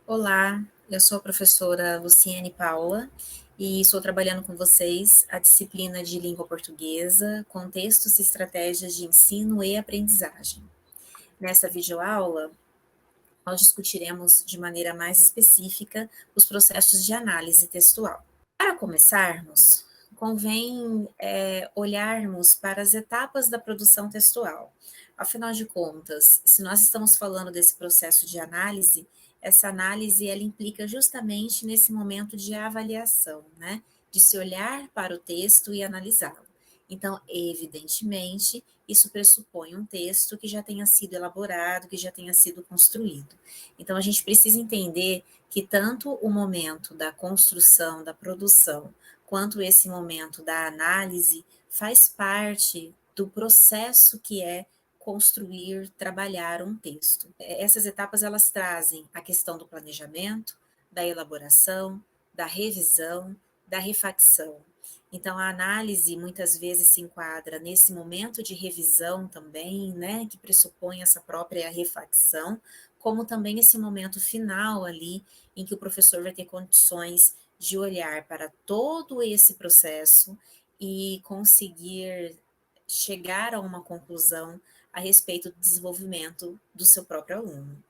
Olá, eu sou a professora Luciene Paula e estou trabalhando com vocês a disciplina de língua portuguesa, contextos e estratégias de ensino e aprendizagem. Nessa videoaula, nós discutiremos de maneira mais específica os processos de análise textual. Para começarmos, convém olharmos para as etapas da produção textual. Afinal de contas, se nós estamos falando desse processo de análise, essa análise ela implica justamente nesse momento de avaliação, né? De se olhar para o texto e analisá-lo. Então, evidentemente, isso pressupõe um texto que já tenha sido elaborado, que já tenha sido construído. Então, a gente precisa entender que tanto o momento da construção, da produção, quanto esse momento da análise faz parte do processo que é construir, trabalhar um texto. Essas etapas elas trazem a questão do planejamento, da elaboração, da revisão, da refacção. Então a análise muitas vezes se enquadra nesse momento de revisão também, né, que pressupõe essa própria refacção, como também esse momento final ali em que o professor vai ter condições de olhar para todo esse processo e conseguir chegar a uma conclusão a respeito do desenvolvimento do seu próprio aluno.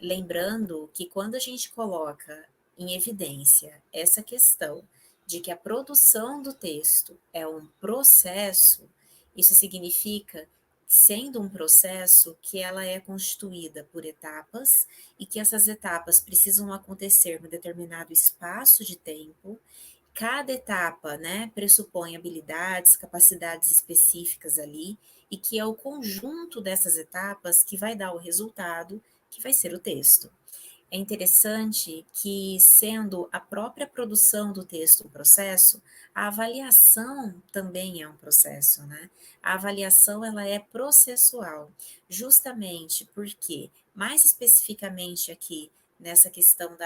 Lembrando que quando a gente coloca em evidência essa questão de que a produção do texto é um processo, isso significa, sendo um processo, que ela é constituída por etapas e que essas etapas precisam acontecer num determinado espaço de tempo. Cada etapa, né, pressupõe habilidades, capacidades específicas ali, e que é o conjunto dessas etapas que vai dar o resultado, que vai ser o texto. É interessante que, sendo a própria produção do texto um processo, a avaliação também é um processo, né? A avaliação, ela é processual, justamente porque, mais especificamente aqui, nessa questão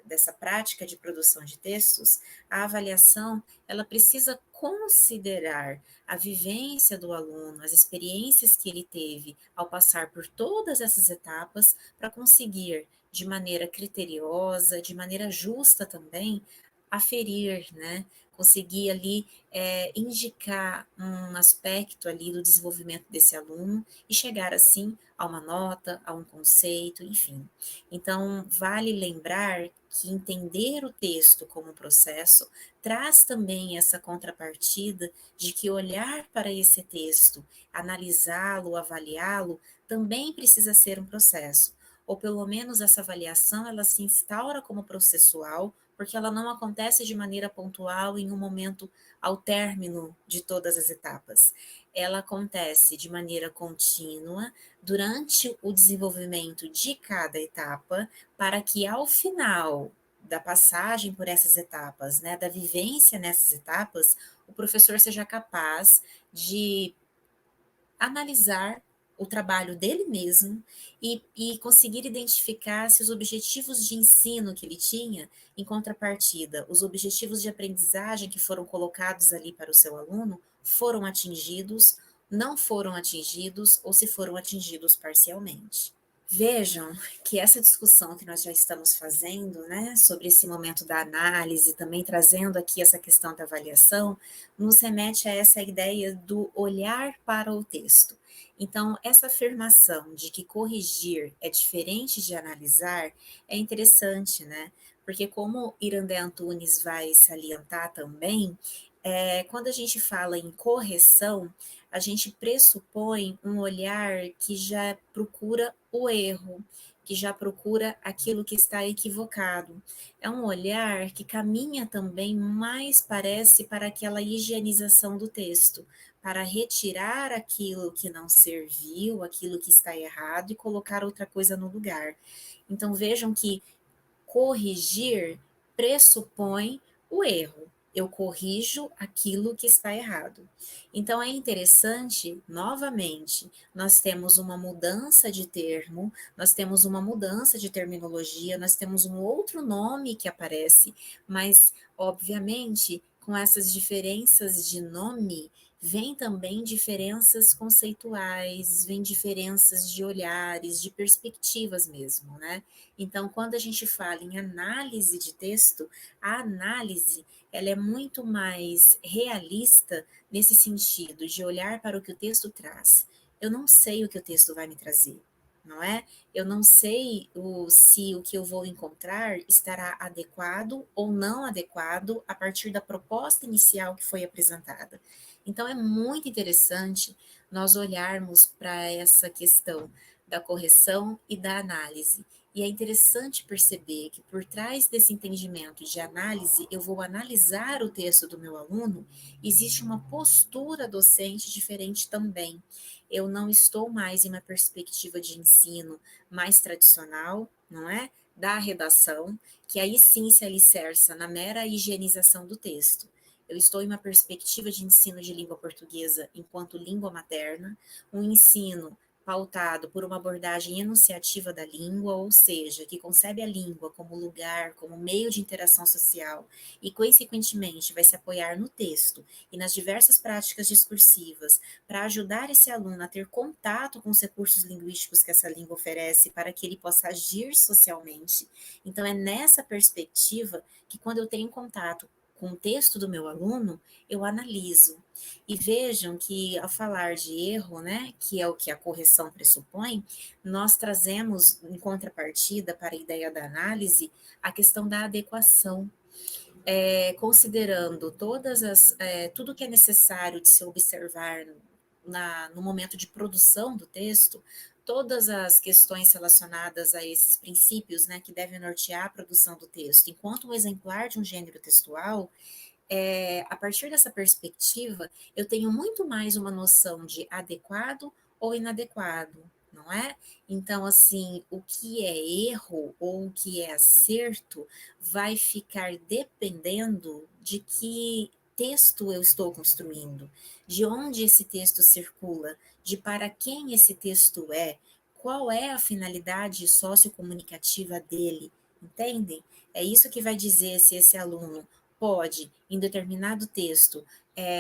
dessa prática de produção de textos, a avaliação, ela precisa considerar a vivência do aluno, as experiências que ele teve ao passar por todas essas etapas, para conseguir de maneira criteriosa, de maneira justa também, aferir, né? Conseguir ali indicar um aspecto ali do desenvolvimento desse aluno e chegar assim a uma nota, a um conceito, enfim. Então, vale lembrar que entender o texto como um processo traz também essa contrapartida de que olhar para esse texto, analisá-lo, avaliá-lo, também precisa ser um processo, ou pelo menos essa avaliação ela se instaura como processual, porque ela não acontece de maneira pontual em um momento ao término de todas as etapas. Ela acontece de maneira contínua durante o desenvolvimento de cada etapa, para que ao final da passagem por essas etapas, né, da vivência nessas etapas, o professor seja capaz de analisar o trabalho dele mesmo e conseguir identificar se os objetivos de ensino que ele tinha, em contrapartida, os objetivos de aprendizagem que foram colocados ali para o seu aluno, foram atingidos, não foram atingidos ou se foram atingidos parcialmente. Vejam que essa discussão que nós já estamos fazendo, né, sobre esse momento da análise, também trazendo aqui essa questão da avaliação, nos remete a essa ideia do olhar para o texto. Então, essa afirmação de que corrigir é diferente de analisar é interessante, né? Porque como Irandé Antunes vai salientar também, quando a gente fala em correção, a gente pressupõe um olhar que já procura o erro, que já procura aquilo que está equivocado. É um olhar que caminha também mais, parece, para aquela higienização do texto, para retirar aquilo que não serviu, aquilo que está errado e colocar outra coisa no lugar. Então vejam que corrigir pressupõe o erro. Eu corrijo aquilo que está errado. Então é interessante, novamente, nós temos uma mudança de termo, nós temos uma mudança de terminologia, nós temos um outro nome que aparece, mas, obviamente, com essas diferenças de nome, vem também diferenças conceituais, vem diferenças de olhares, de perspectivas mesmo, né? Então, quando a gente fala em análise de texto, a análise, ela é muito mais realista nesse sentido de olhar para o que o texto traz. Eu não sei o que o texto vai me trazer, não é? Eu não sei se o que eu vou encontrar estará adequado ou não adequado a partir da proposta inicial que foi apresentada. Então, é muito interessante nós olharmos para essa questão da correção e da análise. E é interessante perceber que por trás desse entendimento de análise, eu vou analisar o texto do meu aluno, existe uma postura docente diferente também. Eu não estou mais em uma perspectiva de ensino mais tradicional, não é? Da redação, que aí sim se alicerça na mera higienização do texto. Eu estou em uma perspectiva de ensino de língua portuguesa enquanto língua materna, um ensino pautado por uma abordagem enunciativa da língua, ou seja, que concebe a língua como lugar, como meio de interação social e, consequentemente, vai se apoiar no texto e nas diversas práticas discursivas para ajudar esse aluno a ter contato com os recursos linguísticos que essa língua oferece para que ele possa agir socialmente. Então, é nessa perspectiva que, quando eu tenho contato com o texto do meu aluno, eu analiso. E vejam que, ao falar de erro, né, que é o que a correção pressupõe, nós trazemos, em contrapartida, para a ideia da análise, a questão da adequação. Considerando tudo que é necessário de se observar no momento de produção do texto, todas as questões relacionadas a esses princípios, né, que devem nortear a produção do texto, enquanto um exemplar de um gênero textual, a partir dessa perspectiva, eu tenho muito mais uma noção de adequado ou inadequado, não é? Então, assim, o que é erro ou o que é acerto vai ficar dependendo de que texto eu estou construindo, de onde esse texto circula, de para quem esse texto é, qual é a finalidade sociocomunicativa dele, entendem? É isso que vai dizer se esse aluno pode, em determinado texto,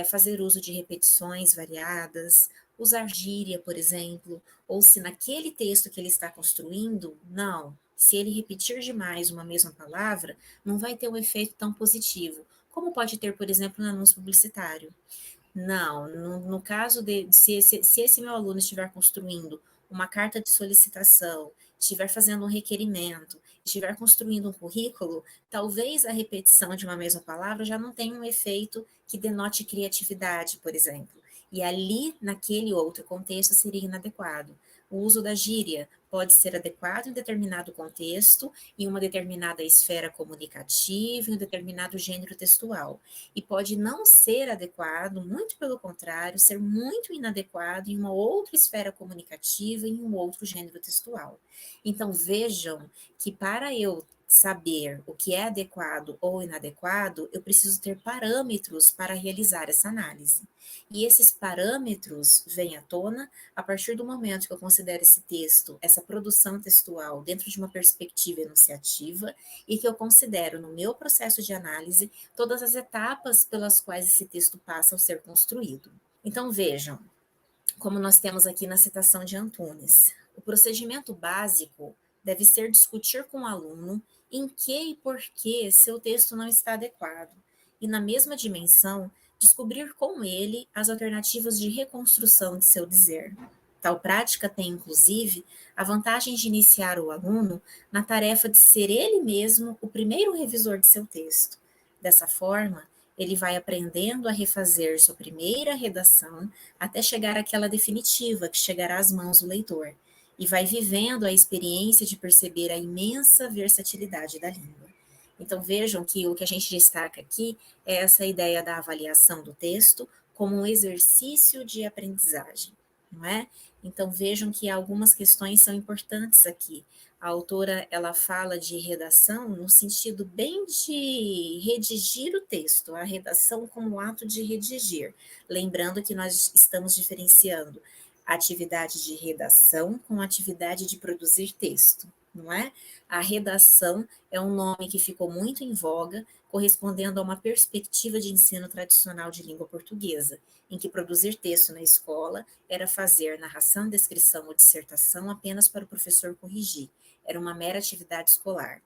fazer uso de repetições variadas, usar gíria, por exemplo, ou se naquele texto que ele está construindo, não. Se ele repetir demais uma mesma palavra, não vai ter um efeito tão positivo, como pode ter, por exemplo, no anúncio publicitário. Não, no caso se esse meu aluno estiver construindo uma carta de solicitação, estiver fazendo um requerimento, estiver construindo um currículo, talvez a repetição de uma mesma palavra já não tenha um efeito que denote criatividade, por exemplo. E ali, naquele outro contexto, seria inadequado. O uso da gíria pode ser adequado em determinado contexto, em uma determinada esfera comunicativa, em um determinado gênero textual e pode não ser adequado, muito pelo contrário, ser muito inadequado em uma outra esfera comunicativa, em um outro gênero textual. Então vejam que para eu saber o que é adequado ou inadequado, eu preciso ter parâmetros para realizar essa análise. E esses parâmetros vêm à tona a partir do momento que eu considero esse texto, essa produção textual, dentro de uma perspectiva enunciativa e que eu considero no meu processo de análise todas as etapas pelas quais esse texto passa ao ser construído. Então vejam, como nós temos aqui na citação de Antunes, o procedimento básico deve ser discutir com o aluno em que e por que seu texto não está adequado, e na mesma dimensão, descobrir com ele as alternativas de reconstrução de seu dizer. Tal prática tem, inclusive, a vantagem de iniciar o aluno na tarefa de ser ele mesmo o primeiro revisor de seu texto. Dessa forma, ele vai aprendendo a refazer sua primeira redação até chegar àquela definitiva que chegará às mãos do leitor, e vai vivendo a experiência de perceber a imensa versatilidade da língua. Então vejam que o que a gente destaca aqui é essa ideia da avaliação do texto como um exercício de aprendizagem, não é? Então vejam que algumas questões são importantes aqui. A autora ela fala de redação no sentido bem de redigir o texto, a redação como ato de redigir, lembrando que nós estamos diferenciando a atividade de redação com a atividade de produzir texto, não é? A redação é um nome que ficou muito em voga, correspondendo a uma perspectiva de ensino tradicional de língua portuguesa, em que produzir texto na escola era fazer narração, descrição ou dissertação apenas para o professor corrigir, era uma mera atividade escolar.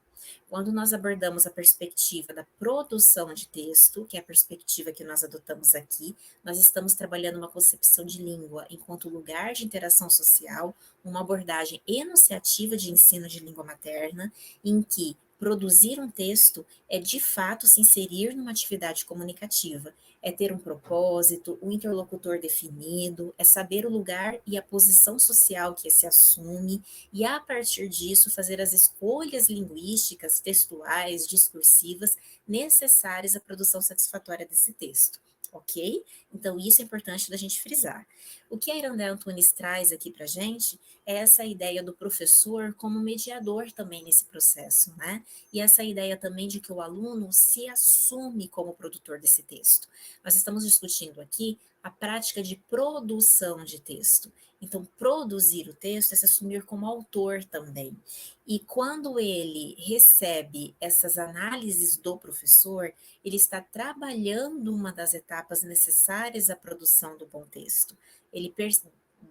Quando nós abordamos a perspectiva da produção de texto, que é a perspectiva que nós adotamos aqui, nós estamos trabalhando uma concepção de língua enquanto lugar de interação social, uma abordagem enunciativa de ensino de língua materna, em que produzir um texto é de fato se inserir numa atividade comunicativa, é ter um propósito, um interlocutor definido, é saber o lugar e a posição social que se assume, e a partir disso fazer as escolhas linguísticas, textuais, discursivas necessárias à produção satisfatória desse texto. Ok? Então, isso é importante da gente frisar. O que a Irandé Antunes traz aqui para a gente é essa ideia do professor como mediador também nesse processo, né? E essa ideia também de que o aluno se assume como produtor desse texto. Nós estamos discutindo aqui a prática de produção de texto. Então, produzir o texto é se assumir como autor também. E quando ele recebe essas análises do professor, ele está trabalhando uma das etapas necessárias à produção do bom texto. Ele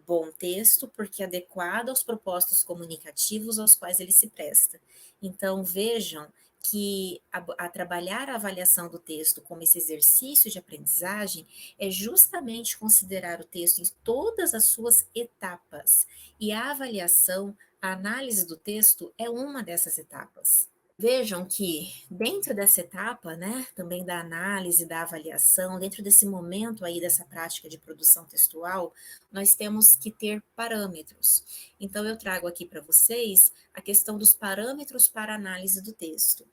bom texto porque é adequado aos propósitos comunicativos aos quais ele se presta. Então, vejam que a trabalhar a avaliação do texto como esse exercício de aprendizagem é justamente considerar o texto em todas as suas etapas. E a avaliação, a análise do texto é uma dessas etapas. Vejam que dentro dessa etapa, né, também da análise, da avaliação, dentro desse momento aí dessa prática de produção textual, nós temos que ter parâmetros. Então eu trago aqui para vocês a questão dos parâmetros para análise do texto.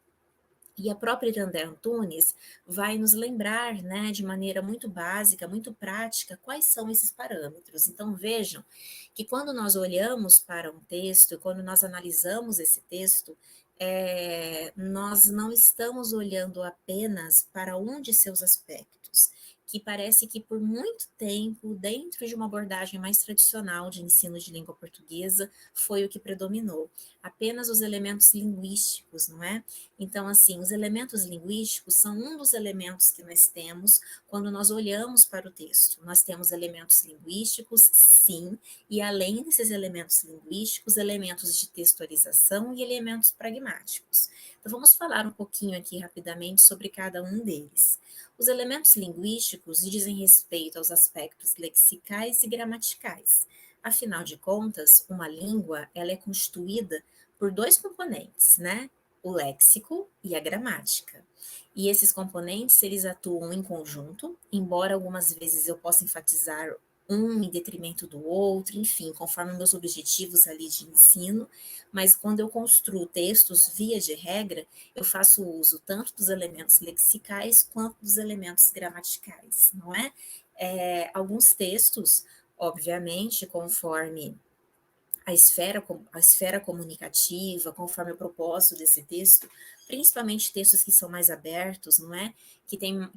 E a própria Irandé Antunes vai nos lembrar, né, de maneira muito básica, muito prática, quais são esses parâmetros. Então, vejam que quando nós olhamos para um texto, quando nós analisamos esse texto, nós não estamos olhando apenas para um de seus aspectos, que parece que por muito tempo, dentro de uma abordagem mais tradicional de ensino de língua portuguesa, foi o que predominou. Apenas os elementos linguísticos, não é? Então, assim, os elementos linguísticos são um dos elementos que nós temos quando nós olhamos para o texto. Nós temos elementos linguísticos, sim, e além desses elementos linguísticos, elementos de textualização e elementos pragmáticos. Então, vamos falar um pouquinho aqui rapidamente sobre cada um deles. Os elementos linguísticos dizem respeito aos aspectos lexicais e gramaticais. Afinal de contas, uma língua ela é constituída por dois componentes, né? O léxico e a gramática. E esses componentes, eles atuam em conjunto, embora algumas vezes eu possa enfatizar um em detrimento do outro, enfim, conforme meus objetivos ali de ensino, mas quando eu construo textos, via de regra, eu faço uso tanto dos elementos lexicais quanto dos elementos gramaticais, não é? Alguns textos, obviamente, conforme a esfera comunicativa, conforme o propósito desse texto, principalmente textos que são mais abertos, não é?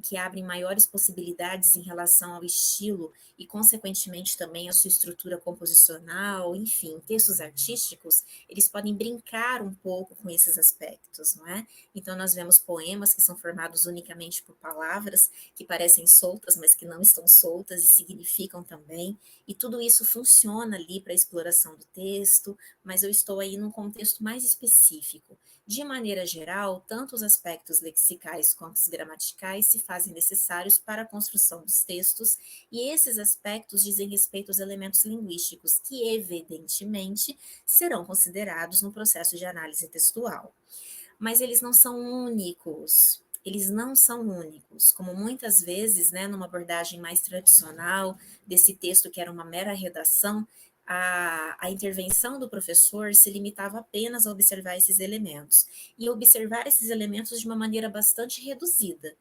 Que abrem maiores possibilidades em relação ao estilo e, consequentemente, também a sua estrutura composicional, enfim, textos artísticos, eles podem brincar um pouco com esses aspectos, não é? Então, nós vemos poemas que são formados unicamente por palavras que parecem soltas, mas que não estão soltas e significam também, e tudo isso funciona ali para a exploração do texto, mas eu estou aí num contexto mais específico. De maneira geral, tanto os aspectos lexicais quanto os gramaticais se fazem necessários para a construção dos textos, e esses aspectos dizem respeito aos elementos linguísticos, que evidentemente serão considerados no processo de análise textual. Mas eles não são únicos. Eles não são únicos, como muitas vezes, né, numa abordagem mais tradicional desse texto que era uma mera redação, a intervenção do professor se limitava apenas a observar esses elementos, e observar esses elementos de uma maneira bastante reduzida,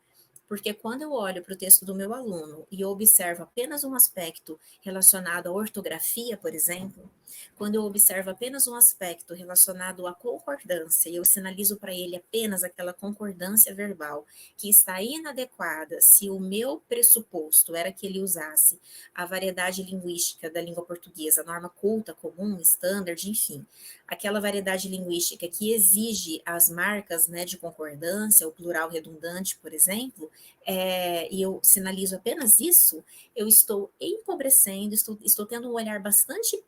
porque quando eu olho para o texto do meu aluno e eu observo apenas um aspecto relacionado à ortografia, por exemplo, Quando eu observo apenas um aspecto relacionado à concordância e eu sinalizo para ele apenas aquela concordância verbal que está inadequada se o meu pressuposto era que ele usasse a variedade linguística da língua portuguesa, a norma culta, comum, standard, enfim, aquela variedade linguística que exige as marcas, né, de concordância, o plural redundante, por exemplo, e eu sinalizo apenas isso, eu estou empobrecendo, estou tendo um olhar bastante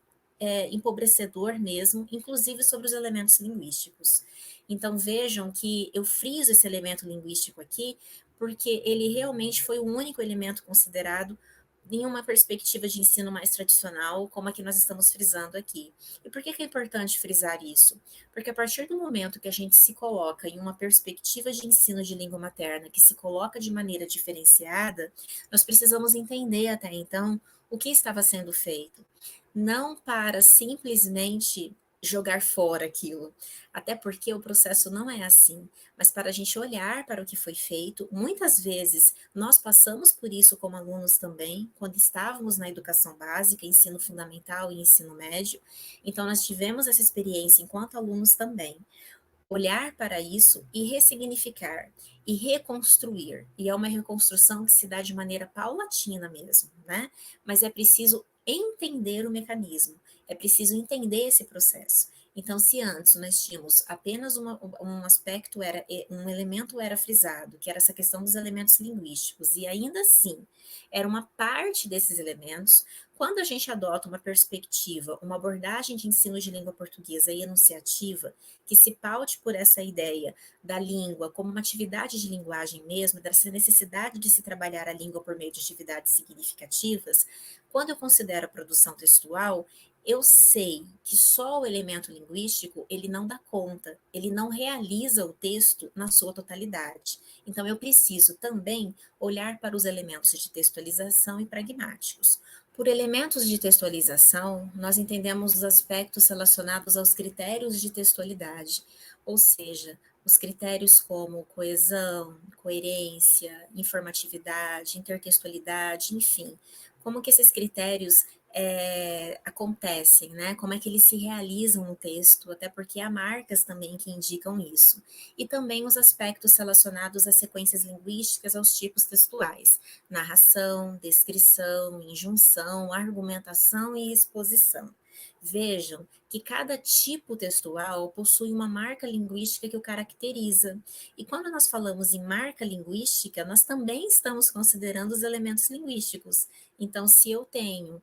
empobrecedor mesmo, inclusive sobre os elementos linguísticos. Então vejam que eu friso esse elemento linguístico aqui, porque ele realmente foi o único elemento considerado em uma perspectiva de ensino mais tradicional, como a que nós estamos frisando aqui. E por que é importante frisar isso? Porque a partir do momento que a gente se coloca em uma perspectiva de ensino de língua materna, que se coloca de maneira diferenciada, nós precisamos entender até então o que estava sendo feito. Não para simplesmente jogar fora aquilo, até porque o processo não é assim, mas para a gente olhar para o que foi feito. Muitas vezes nós passamos por isso como alunos também, quando estávamos na educação básica, ensino fundamental e ensino médio, então nós tivemos essa experiência enquanto alunos também. Olhar para isso e ressignificar e reconstruir. E é uma reconstrução que se dá de maneira paulatina mesmo, né? Mas é preciso entender o mecanismo, é preciso entender esse processo. Então, se antes nós tínhamos apenas um aspecto, um elemento era frisado, que era essa questão dos elementos linguísticos, e ainda assim era uma parte desses elementos, quando a gente adota uma perspectiva, uma abordagem de ensino de língua portuguesa e enunciativa, que se paute por essa ideia da língua como uma atividade de linguagem mesmo, dessa necessidade de se trabalhar a língua por meio de atividades significativas, quando eu considero a produção textual, eu sei que só o elemento linguístico, ele não dá conta, ele não realiza o texto na sua totalidade. Então, eu preciso também olhar para os elementos de textualização e pragmáticos. Por elementos de textualização, nós entendemos os aspectos relacionados aos critérios de textualidade, ou seja, os critérios como coesão, coerência, informatividade, intertextualidade, enfim, como que esses critérios acontecem, né? Como é que eles se realizam no texto, até porque há marcas também que indicam isso. E também os aspectos relacionados às sequências linguísticas, aos tipos textuais: narração, descrição, injunção, argumentação e exposição. Vejam que cada tipo textual possui uma marca linguística que o caracteriza. E quando nós falamos em marca linguística, nós também estamos considerando os elementos linguísticos. Então, se eu tenho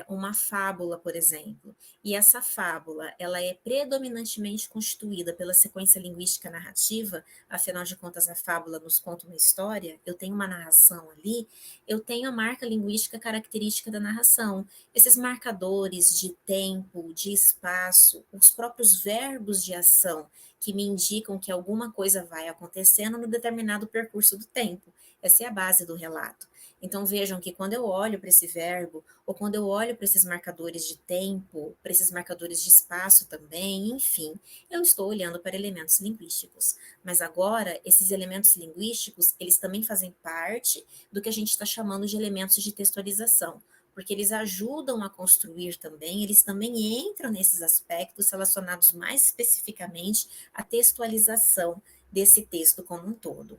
uma fábula, por exemplo, e essa fábula ela é predominantemente constituída pela sequência linguística narrativa, afinal de contas a fábula nos conta uma história, eu tenho uma narração ali, eu tenho a marca linguística característica da narração. Esses marcadores de tempo, de espaço, os próprios verbos de ação que me indicam que alguma coisa vai acontecendo no determinado percurso do tempo. Essa é a base do relato. Então vejam que quando eu olho para esse verbo, ou quando eu olho para esses marcadores de tempo, para esses marcadores de espaço também, enfim, eu estou olhando para elementos linguísticos. Mas agora, esses elementos linguísticos, eles também fazem parte do que a gente está chamando de elementos de textualização, porque eles ajudam a construir também, eles também entram nesses aspectos relacionados mais especificamente à textualização desse texto como um todo.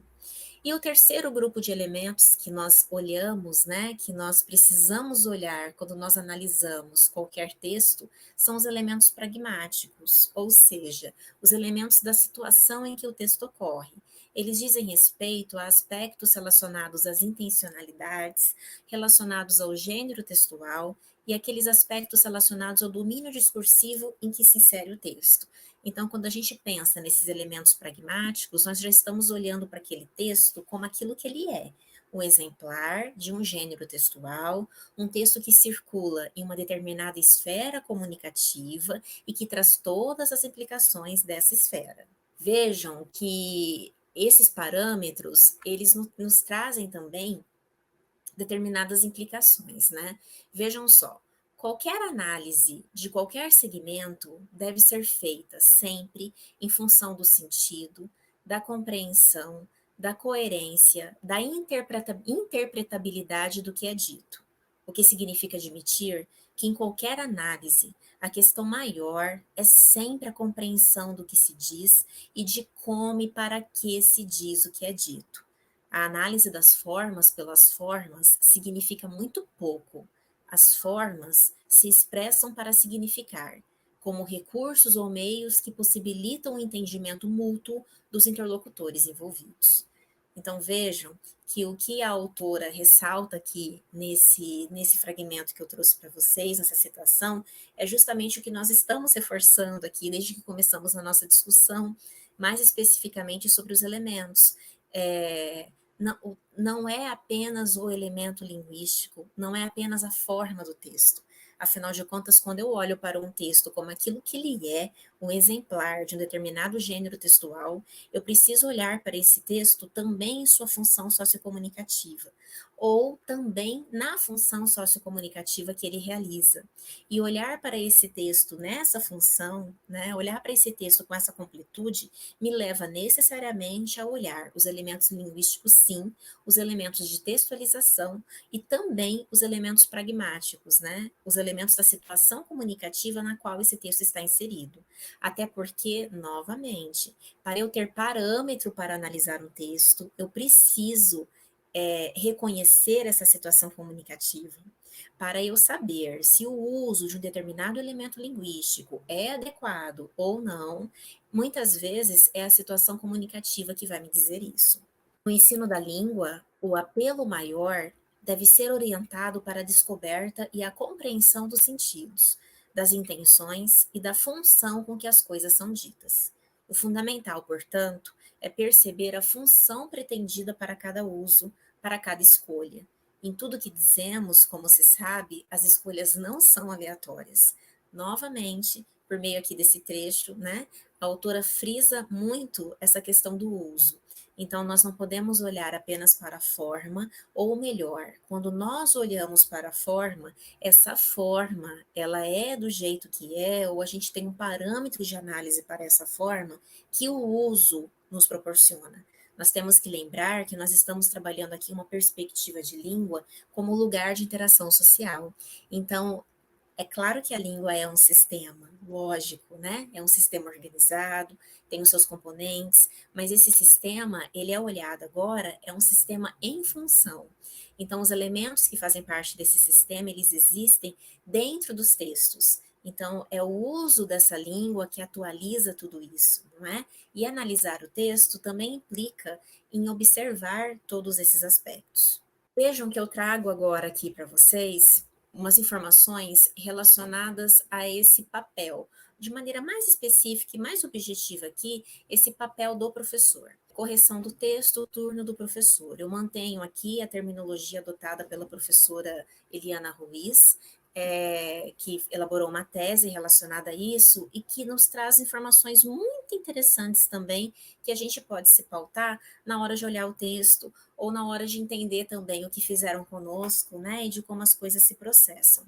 E o terceiro grupo de elementos que nós olhamos, né, que nós precisamos olhar quando nós analisamos qualquer texto, são os elementos pragmáticos, ou seja, os elementos da situação em que o texto ocorre. Eles dizem respeito a aspectos relacionados às intencionalidades, relacionados ao gênero textual e aqueles aspectos relacionados ao domínio discursivo em que se insere o texto. Então, quando a gente pensa nesses elementos pragmáticos, nós já estamos olhando para aquele texto como aquilo que ele é, um exemplar de um gênero textual, um texto que circula em uma determinada esfera comunicativa e que traz todas as implicações dessa esfera. Vejam que esses parâmetros, eles nos trazem também determinadas implicações, né? Vejam só, qualquer análise de qualquer segmento deve ser feita sempre em função do sentido, da compreensão, da coerência, da interpretabilidade do que é dito. O que significa admitir? que em qualquer análise, a questão maior é sempre a compreensão do que se diz e de como e para que se diz o que é dito. A análise das formas pelas formas significa muito pouco. As formas se expressam para significar, como recursos ou meios que possibilitam o entendimento mútuo dos interlocutores envolvidos. Então vejam que o que a autora ressalta aqui nesse fragmento que eu trouxe para vocês, nessa citação, é justamente o que nós estamos reforçando aqui desde que começamos a nossa discussão, mais especificamente sobre os elementos. Não é apenas o elemento linguístico, não é apenas a forma do texto. Afinal de contas, quando eu olho para um texto como aquilo que ele é, um exemplar de um determinado gênero textual, eu preciso olhar para esse texto também em sua função sociocomunicativa, ou também na função sociocomunicativa que ele realiza. E olhar para esse texto nessa função, né, olhar para esse texto com essa completude, me leva necessariamente a olhar os elementos linguísticos, sim, os elementos de textualização e também os elementos pragmáticos, né, os elementos da situação comunicativa na qual esse texto está inserido. Até porque, novamente, para eu ter parâmetro para analisar um texto, eu preciso reconhecer essa situação comunicativa. Para eu saber se o uso de um determinado elemento linguístico é adequado ou não, muitas vezes é a situação comunicativa que vai me dizer isso. No ensino da língua, o apelo maior deve ser orientado para a descoberta e a compreensão dos sentidos, das intenções e da função com que as coisas são ditas. O fundamental, portanto, é perceber a função pretendida para cada uso, para cada escolha. Em tudo que dizemos, como se sabe, as escolhas não são aleatórias. Novamente, por meio aqui desse trecho, né, a autora frisa muito essa questão do uso. Então, nós não podemos olhar apenas para a forma, ou melhor, quando nós olhamos para a forma, essa forma, ela é do jeito que é, ou a gente tem um parâmetro de análise para essa forma que o uso nos proporciona. Nós temos que lembrar que nós estamos trabalhando aqui uma perspectiva de língua como lugar de interação social. Então, é claro que a língua é um sistema, lógico, né? É um sistema organizado, tem os seus componentes, mas esse sistema, ele é olhado agora, é um sistema em função. Então, os elementos que fazem parte desse sistema, eles existem dentro dos textos. Então, é o uso dessa língua que atualiza tudo isso, não é? E analisar o texto também implica em observar todos esses aspectos. Vejam que eu trago agora aqui para vocês umas informações relacionadas a esse papel, de maneira mais específica e mais objetiva aqui, esse papel do professor. Correção do texto, o turno do professor. Eu mantenho aqui a terminologia adotada pela professora Eliana Ruiz, que elaborou uma tese relacionada a isso e que nos traz informações muito interessantes também, que a gente pode se pautar na hora de olhar o texto ou na hora de entender também o que fizeram conosco, né, e de como as coisas se processam.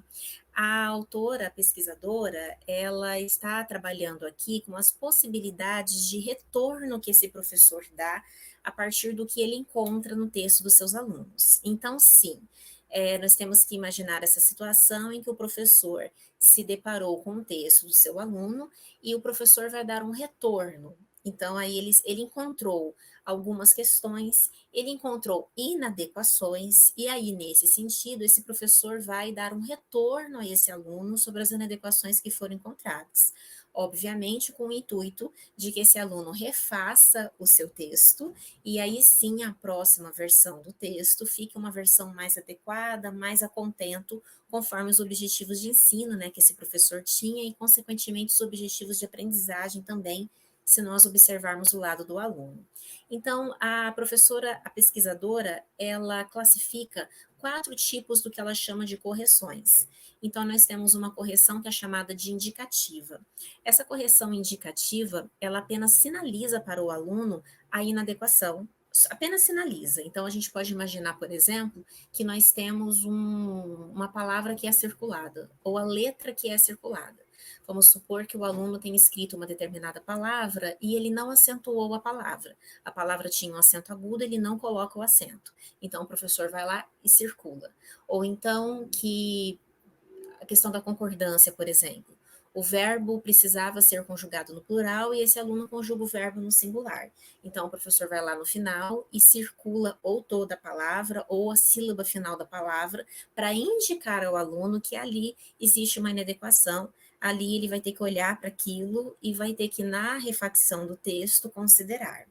A autora, a pesquisadora, ela está trabalhando aqui com as possibilidades de retorno que esse professor dá a partir do que ele encontra no texto dos seus alunos. Então, sim, nós temos que imaginar essa situação em que o professor se deparou com o texto do seu aluno e o professor vai dar um retorno. Então, aí ele encontrou algumas questões, ele encontrou inadequações, e aí, nesse sentido, esse professor vai dar um retorno a esse aluno sobre as inadequações que foram encontradas. Obviamente, com o intuito de que esse aluno refaça o seu texto, e aí sim a próxima versão do texto fique uma versão mais adequada, mais a contento, conforme os objetivos de ensino, né, que esse professor tinha, e, consequentemente, os objetivos de aprendizagem também, se nós observarmos o lado do aluno. Então, a professora, a pesquisadora, ela classifica 4 tipos do que ela chama de correções. Então, nós temos uma correção que é chamada de indicativa. Essa correção indicativa, ela apenas sinaliza para o aluno a inadequação, apenas sinaliza. Então, a gente pode imaginar, por exemplo, que nós temos uma palavra que é circulada, ou a letra que é circulada. Vamos supor que o aluno tem escrito uma determinada palavra e ele não acentuou a palavra. A palavra tinha um acento agudo, ele não coloca o acento. Então, o professor vai lá e circula. Ou então que questão da concordância, por exemplo. O verbo precisava ser conjugado no plural e esse aluno conjuga o verbo no singular. Então, o professor vai lá no final e circula ou toda a palavra ou a sílaba final da palavra para indicar ao aluno que ali existe uma inadequação. Ali ele vai ter que olhar para aquilo e vai ter que, na refacção do texto, considerar.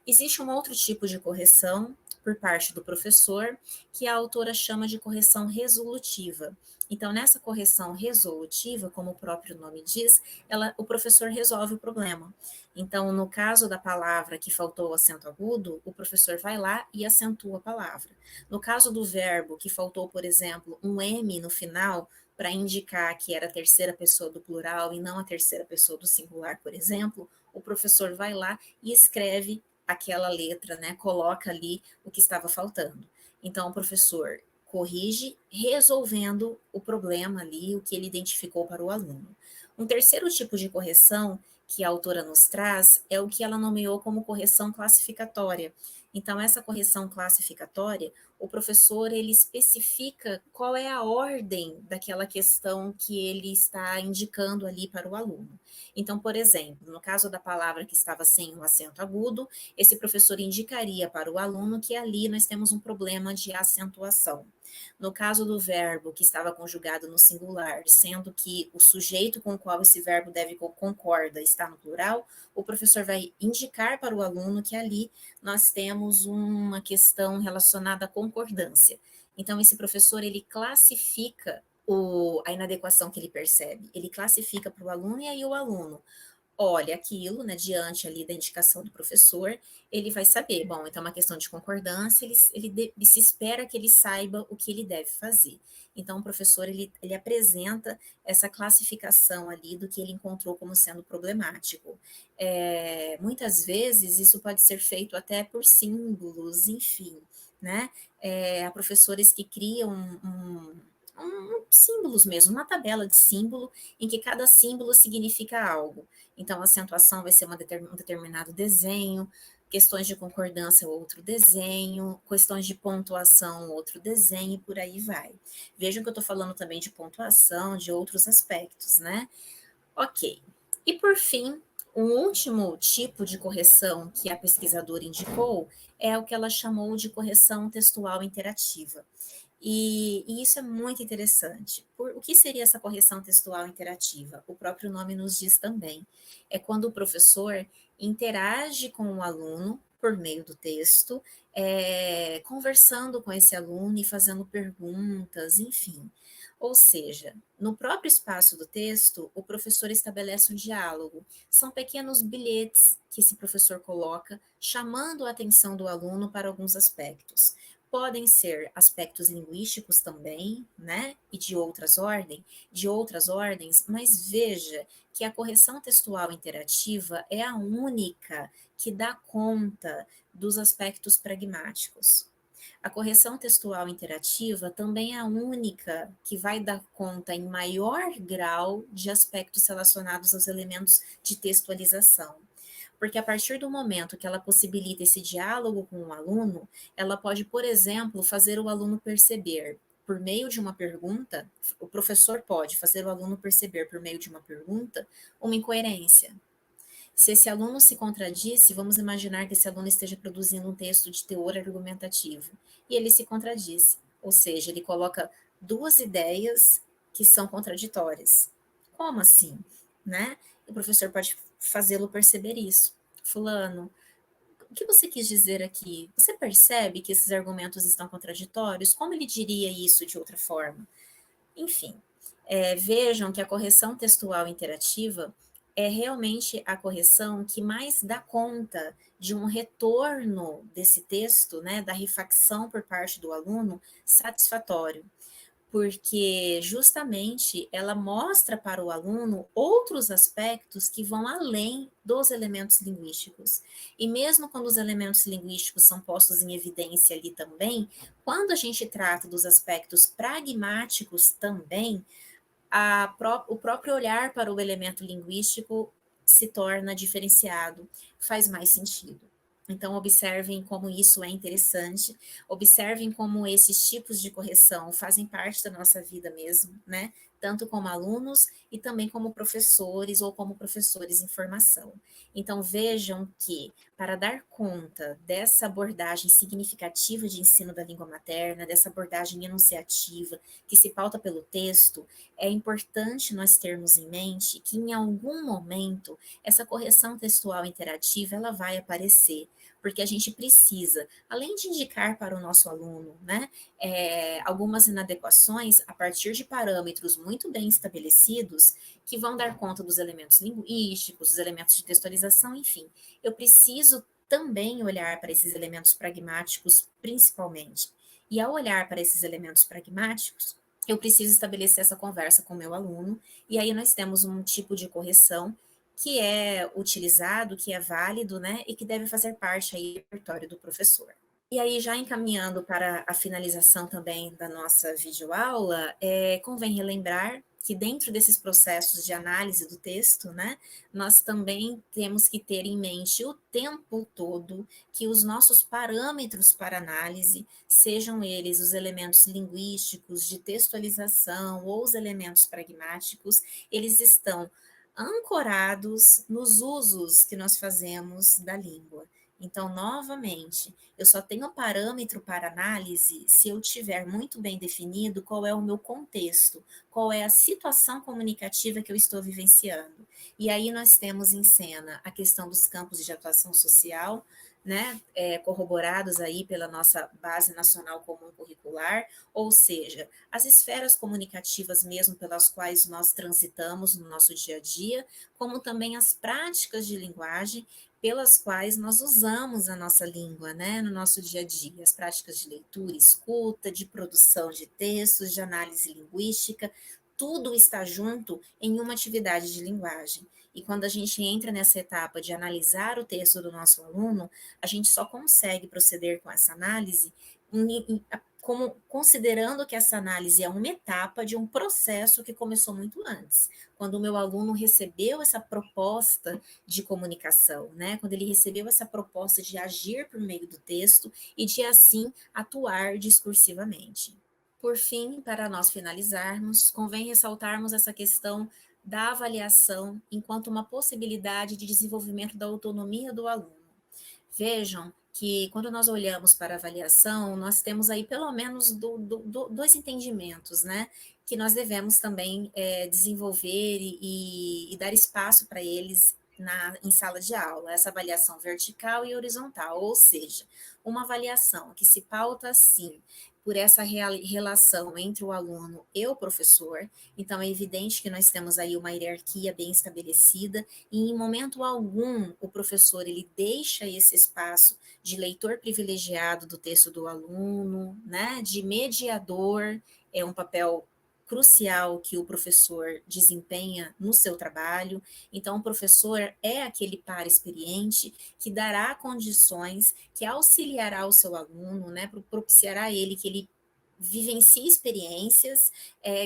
Existe um outro tipo de correção por parte do professor, que a autora chama de correção resolutiva. Então, nessa correção resolutiva, como o próprio nome diz, o professor resolve o problema. Então, no caso da palavra que faltou o acento agudo, o professor vai lá e acentua a palavra. No caso do verbo que faltou, por exemplo, um M no final, para indicar que era a terceira pessoa do plural e não a terceira pessoa do singular, por exemplo, o professor vai lá e escreve aquela letra, né? Coloca ali o que estava faltando. Então, o professor corrige, resolvendo o problema ali, o que ele identificou para o aluno. Um terceiro tipo de correção que a autora nos traz é o que ela nomeou como correção classificatória. Então, essa correção classificatória, o professor ele especifica qual é a ordem daquela questão que ele está indicando ali para o aluno. Então, por exemplo, no caso da palavra que estava sem o acento agudo, esse professor indicaria para o aluno que ali nós temos um problema de acentuação. No caso do verbo que estava conjugado no singular, sendo que o sujeito com o qual esse verbo deve concorda está no plural, o professor vai indicar para o aluno que ali nós temos uma questão relacionada à concordância. Então, esse professor, ele classifica a inadequação que ele percebe, ele classifica para o aluno e aí o aluno olha aquilo, né, diante ali da indicação do professor, ele vai saber, bom, então é uma questão de concordância, ele se espera que ele saiba o que ele deve fazer. Então, o professor, ele apresenta essa classificação ali do que ele encontrou como sendo problemático. Muitas vezes, isso pode ser feito até por símbolos, enfim, né? Há professores que criam símbolos mesmo, uma tabela de símbolo, em que cada símbolo significa algo. Então, a acentuação vai ser um determinado desenho, questões de concordância, outro desenho, questões de pontuação, outro desenho, e por aí vai. Vejam que eu estou falando também de pontuação, de outros aspectos, né? Ok. E por fim, o último tipo de correção que a pesquisadora indicou é o que ela chamou de correção textual interativa. E isso é muito interessante. O que seria essa correção textual interativa? O próprio nome nos diz também. É quando o professor interage com o aluno por meio do texto, conversando com esse aluno e fazendo perguntas, enfim. Ou seja, no próprio espaço do texto, o professor estabelece um diálogo. São pequenos bilhetes que esse professor coloca, chamando a atenção do aluno para alguns aspectos. Podem ser aspectos linguísticos também, né? E de outras ordens, mas veja que a correção textual interativa é a única que dá conta dos aspectos pragmáticos. A correção textual interativa também é a única que vai dar conta em maior grau de aspectos relacionados aos elementos de textualização. Porque a partir do momento que ela possibilita esse diálogo com o aluno, ela pode, por exemplo, fazer o aluno perceber, por meio de uma pergunta, o professor pode fazer o aluno perceber, por meio de uma pergunta, uma incoerência. Se esse aluno se contradisse, vamos imaginar que esse aluno esteja produzindo um texto de teor argumentativo e ele se contradiz, ou seja, ele coloca duas ideias que são contraditórias. Como assim? Né? O professor pode fazê-lo perceber isso. Fulano, o que você quis dizer aqui? Você percebe que esses argumentos estão contraditórios? Como ele diria isso de outra forma? Enfim, vejam que a correção textual interativa é realmente a correção que mais dá conta de um retorno desse texto, né, da refacção por parte do aluno satisfatório, porque justamente ela mostra para o aluno outros aspectos que vão além dos elementos linguísticos. E mesmo quando os elementos linguísticos são postos em evidência ali também, quando a gente trata dos aspectos pragmáticos também, o próprio olhar para o elemento linguístico se torna diferenciado, faz mais sentido. Então, observem como isso é interessante, observem como esses tipos de correção fazem parte da nossa vida mesmo, né? tanto como alunos e também como professores ou como professores em formação. Então, vejam que, para dar conta dessa abordagem significativa de ensino da língua materna, dessa abordagem enunciativa, que se pauta pelo texto, é importante nós termos em mente que, em algum momento, essa correção textual interativa ela vai aparecer, porque a gente precisa, além de indicar para o nosso aluno, né, algumas inadequações a partir de parâmetros muito bem estabelecidos, que vão dar conta dos elementos linguísticos, dos elementos de textualização, enfim. Eu preciso também olhar para esses elementos pragmáticos, principalmente. E ao olhar para esses elementos pragmáticos, eu preciso estabelecer essa conversa com o meu aluno, e aí nós temos um tipo de correção que é utilizado, que é válido, né, e que deve fazer parte aí do repertório do professor. E aí, já encaminhando para a finalização também da nossa videoaula, convém relembrar que dentro desses processos de análise do texto, né, nós também temos que ter em mente o tempo todo que os nossos parâmetros para análise, sejam eles os elementos linguísticos, de textualização ou os elementos pragmáticos, eles estão ancorados nos usos que nós fazemos da língua. Então, novamente, eu só tenho parâmetro para análise se eu tiver muito bem definido qual é o meu contexto, qual é a situação comunicativa que eu estou vivenciando. E aí nós temos em cena a questão dos campos de atuação social, né, corroborados aí pela nossa Base Nacional Comum Curricular, ou seja, as esferas comunicativas mesmo pelas quais nós transitamos no nosso dia a dia, como também as práticas de linguagem pelas quais nós usamos a nossa língua, né, no nosso dia a dia, as práticas de leitura, escuta, de produção de textos, de análise linguística, tudo está junto em uma atividade de linguagem. E quando a gente entra nessa etapa de analisar o texto do nosso aluno, a gente só consegue proceder com essa análise como considerando que essa análise é uma etapa de um processo que começou muito antes, quando o meu aluno recebeu essa proposta de comunicação, né? Quando ele recebeu essa proposta de agir por meio do texto e de assim atuar discursivamente. Por fim, para nós finalizarmos, convém ressaltarmos essa questão da avaliação enquanto uma possibilidade de desenvolvimento da autonomia do aluno. Vejam que quando nós olhamos para a avaliação, nós temos aí pelo menos dois entendimentos, né? Que nós devemos também desenvolver e dar espaço para eles em sala de aula, essa avaliação vertical e horizontal, ou seja, uma avaliação que se pauta, sim, por essa relação entre o aluno e o professor. Então, é evidente que nós temos aí uma hierarquia bem estabelecida e em momento algum o professor ele deixa esse espaço de leitor privilegiado do texto do aluno, né, de mediador, é um papel crucial que o professor desempenha no seu trabalho. Então, o professor é aquele par experiente que dará condições, que auxiliará o seu aluno, né, propiciará a ele que ele vivencie experiências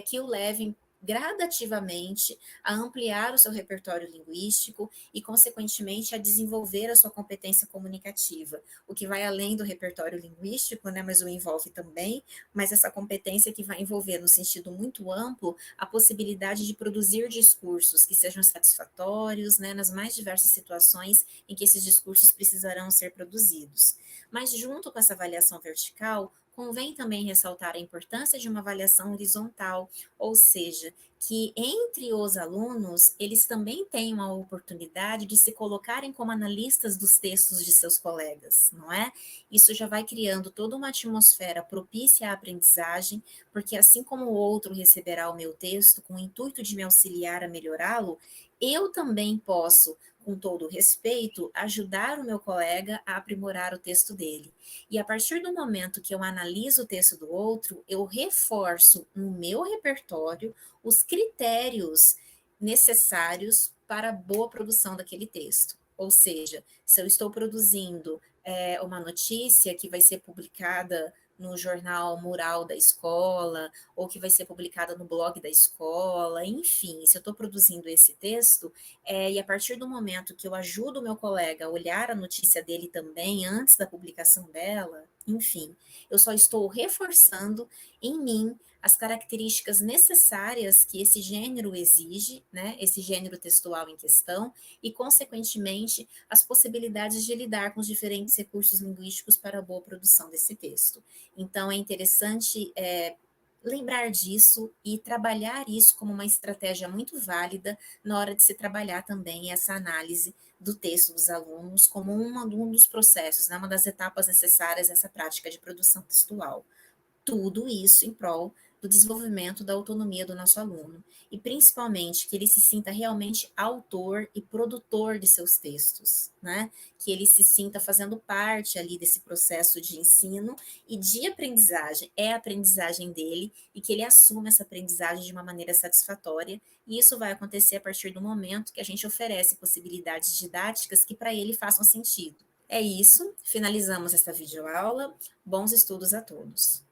que o levem gradativamente a ampliar o seu repertório linguístico e, consequentemente, a desenvolver a sua competência comunicativa, o que vai além do repertório linguístico, né, mas o envolve também, mas essa competência que vai envolver, no sentido muito amplo, a possibilidade de produzir discursos que sejam satisfatórios, né, nas mais diversas situações em que esses discursos precisarão ser produzidos. Mas, junto com essa avaliação vertical, convém também ressaltar a importância de uma avaliação horizontal, ou seja, que entre os alunos, eles também tenham a oportunidade de se colocarem como analistas dos textos de seus colegas, não é? Isso já vai criando toda uma atmosfera propícia à aprendizagem, porque assim como o outro receberá o meu texto com o intuito de me auxiliar a melhorá-lo, eu também posso, com todo o respeito, ajudar o meu colega a aprimorar o texto dele. E a partir do momento que eu analiso o texto do outro, eu reforço no meu repertório os critérios necessários para a boa produção daquele texto. Ou seja, se eu estou produzindo uma notícia que vai ser publicada no jornal mural da escola, ou que vai ser publicada no blog da escola, enfim, se eu estou produzindo esse texto, e a partir do momento que eu ajudo o meu colega a olhar a notícia dele também antes da publicação dela, Enfim, eu só estou reforçando em mim as características necessárias que esse gênero exige, né, esse gênero textual em questão, e, consequentemente, as possibilidades de lidar com os diferentes recursos linguísticos para a boa produção desse texto. Então, é interessante lembrar disso e trabalhar isso como uma estratégia muito válida na hora de se trabalhar também essa análise do texto dos alunos como um dos processos, né, uma das etapas necessárias nessa prática de produção textual. Tudo isso em prol do desenvolvimento da autonomia do nosso aluno e principalmente que ele se sinta realmente autor e produtor de seus textos, né? Que ele se sinta fazendo parte ali desse processo de ensino e de aprendizagem, é a aprendizagem dele e que ele assuma essa aprendizagem de uma maneira satisfatória, e isso vai acontecer a partir do momento que a gente oferece possibilidades didáticas que para ele façam sentido. É isso, finalizamos esta videoaula. Bons estudos a todos.